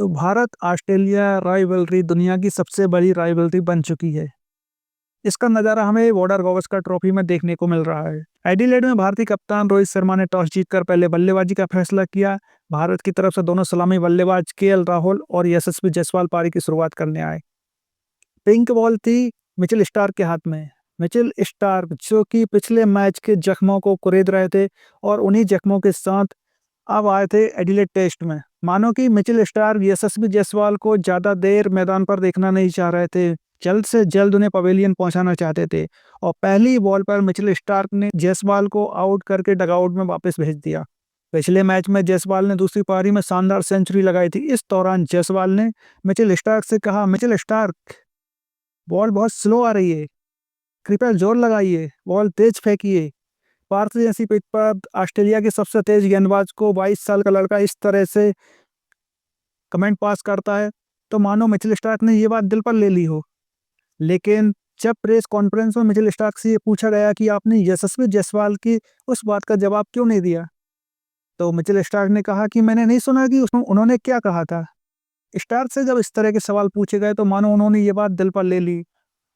तो Bharat Australia rivalry दुनिया की सबसे बड़ी राइवलरी बन चुकी है। इसका नज़ारा हमें बॉर्डर गावस्कर ट्रॉफी में देखने को मिल रहा है। एडिलेड में भारतीय कप्तान रोहित शर्मा ने टॉस जीतकर पहले बल्लेबाजी का फैसला किया। भारत की तरफ से दोनों सलामी बल्लेबाज केएल राहुल और यशस्वी जायसवाल पारी की शुरुआत करने आए। पिंक बॉल थी मिचेल स्टार्क के हाथ में। मिचेल स्टार्क जो कि पिछले मैच के जख्मों को कुरेद रहे थे और उन्हीं जख्मों के साथ अब आए थे एडिलेड टेस्ट में। मानो कि मिचेल स्टार्क यशस्वी जायसवाल को ज़्यादा देर मैदान पर देखना नहीं चाह रहे थे, जल्द से जल्द उन्हें पवेलियन पहुंचाना चाहते थे और पहली बॉल पर मिचेल स्टार्क ने जायसवाल को आउट करके डगआउट में वापस भेज दिया। पिछले मैच में जायसवाल ने दूसरी पारी में शानदार सेंचुरी लगाई थी। इस दौरान जायसवाल ने मिचेल स्टार्क से कहा, मिचेल स्टार्क बॉल बहुत स्लो आ रही है, कृपया जोर लगाइए, बॉल तेज फेंकिए। पार्थ जैसी पिच पर ऑस्ट्रेलिया के सबसे तेज गेंदबाज को 22 साल का लड़का इस तरह से कमेंट पास करता है तो मानो मिचेल स्टार्क ने ये बात दिल पर ले ली हो। लेकिन जब प्रेस कॉन्फ्रेंस में मिचेल स्टार्क से ये पूछा गया कि आपने यशस्वी जायसवाल की उस बात का जवाब क्यों नहीं दिया, तो मिचेल स्टार्क ने कहा कि मैंने नहीं सुना कि उन्होंने क्या कहा था। स्टार्क से जब इस तरह के सवाल पूछे गए तो मानो उन्होंने ये बात दिल पर ले ली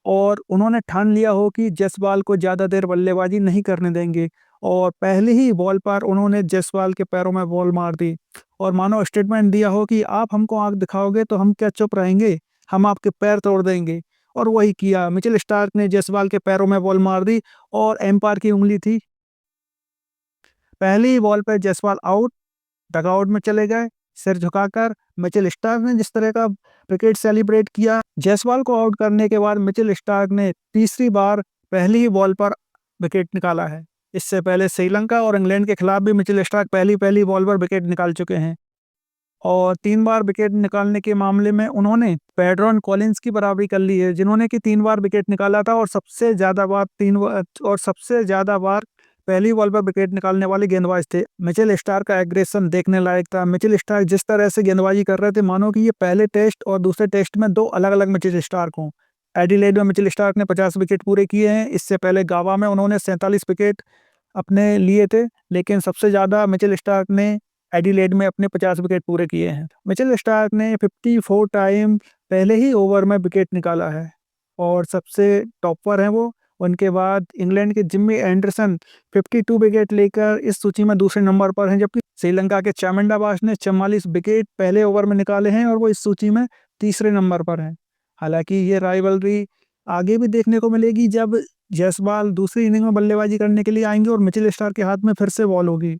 और उन्होंने ठान लिया हो कि जायसवाल को ज़्यादा देर बल्लेबाजी नहीं करने देंगे और पहले ही बॉल पर उन्होंने जायसवाल के पैरों में बॉल मार दी और मानो स्टेटमेंट दिया हो कि आप हमको आंख दिखाओगे तो हम क्या चुप रहेंगे, हम आपके पैर तोड़ देंगे। और वही किया, मिचेल स्टार्क ने जायसवाल के पैरों में बॉल मार दी और एम्पायर की उंगली थी। पहली बॉल पर जायसवाल आउट, डगआउट में चले गए सिर झुकाकर। मिचेल स्टार्क ने जिस तरह का विकेट सेलिब्रेट किया, जायसवाल को आउट करने के बाद मिचेल स्टार्क ने तीसरी बार पहली ही बॉल पर विकेट निकाला है। इससे पहले श्रीलंका और इंग्लैंड के खिलाफ भी मिचेल स्टार्क पहली बॉल पर विकेट निकाल चुके हैं और 3 बार विकेट निकालने के मामले में उन्होंने पैड्रॉन कॉलिंस की बराबरी कर ली है, जिन्होंने कि 3 बार विकेट निकाला था और सबसे ज़्यादा बार पहली बॉल पर विकेट निकालने वाले गेंदबाज थे। मिचेल स्टार्क का एग्रेशन देखने लायक था। मिचेल स्टार्क जिस तरह से गेंदबाजी कर रहे थे मानो कि ये पहले टेस्ट और दूसरे टेस्ट में 2 अलग-अलग मिचेल स्टार्क हों। एडिलेड में मिचेल स्टार्क ने 50 विकेट पूरे किए हैं। इससे पहले गावा में उन्होंने 47 विकेट अपने लिए थे, लेकिन सबसे ज़्यादा मिचेल स्टार्क ने एडिलेड में अपने 50 विकेट पूरे किए हैं। मिचेल स्टार्क ने 54 टाइम पहले ही ओवर में विकेट निकाला है और सबसे टॉप पर हैं वो। उनके बाद इंग्लैंड के जिम्मी एंडरसन 52 विकेट लेकर इस सूची में दूसरे नंबर पर हैं, जबकि श्रीलंका के चामुंडा बास ने 44 विकेट पहले ओवर में निकाले हैं और वो इस सूची में तीसरे नंबर पर हैं। हालांकि ये राइवलरी आगे भी देखने को मिलेगी जब जायसवाल दूसरी इनिंग में बल्लेबाजी करने के लिए आएंगे और मिचेल स्टार्क के हाथ में फिर से बॉल होगी।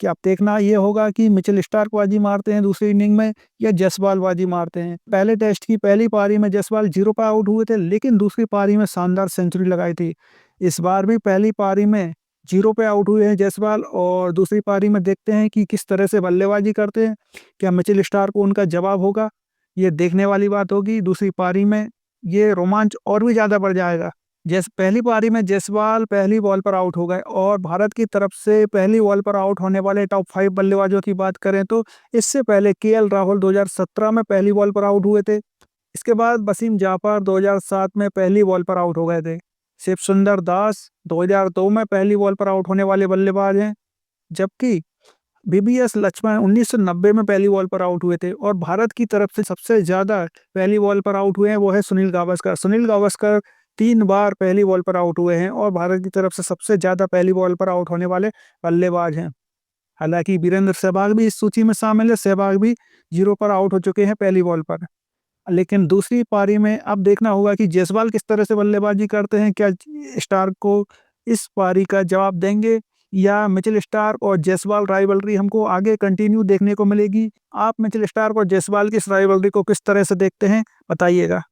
कि अब देखना ये होगा कि मिचेल स्टार्क बाजी मारते हैं दूसरी इनिंग में या जायसवाल बाजी मारते हैं। पहले टेस्ट की पहली पारी में जायसवाल 0 पर आउट हुए थे, लेकिन दूसरी पारी में शानदार सेंचुरी लगाई थी। इस बार भी पहली पारी में 0 पे आउट हुए हैं जायसवाल और दूसरी पारी में देखते हैं कि किस तरह से बल्लेबाजी करते हैं। क्या मिचेल स्टार्क को उनका जवाब होगा, ये देखने वाली बात होगी। दूसरी पारी में ये रोमांच और भी ज़्यादा बढ़ जाएगा। जैसे पहली पारी में जायसवाल पहली बॉल पर आउट हो गए और भारत की तरफ से पहली बॉल पर आउट होने वाले टॉप 5 बल्लेबाजों की बात करें तो इससे पहले केएल राहुल 2017 में पहली बॉल पर आउट हुए थे। इसके बाद वसीम जाफर 2007 में पहली बॉल पर आउट हो गए थे। शिव सुंदर दास 2002 में पहली बॉल पर आउट होने वाले बल्लेबाज हैं, जबकि बीबीएस लक्ष्मण 1990 में पहली बॉल पर आउट हुए थे। और भारत की तरफ से सबसे ज़्यादा पहली बॉल पर आउट हुए हैं वो है सुनील गावस्कर। सुनील गावस्कर 3 बार पहली बॉल पर आउट हुए हैं और भारत की तरफ से सबसे ज़्यादा पहली बॉल पर आउट होने वाले बल्लेबाज हैं। हालांकि वीरेंद्र सहवाग भी इस सूची में शामिल है। सहवाग भी 0 पर आउट हो चुके हैं पहली बॉल पर। लेकिन दूसरी पारी में अब देखना होगा कि जायसवाल किस तरह से बल्लेबाजी करते हैं। क्या स्टार्क को इस पारी का जवाब देंगे या मिचेल स्टार्क और जायसवाल राइवलरी हमको आगे कंटिन्यू देखने को मिलेगी। आप मिचेल स्टार्क और जायसवाल की इस राइवलरी को किस तरह से देखते हैं, बताइएगा।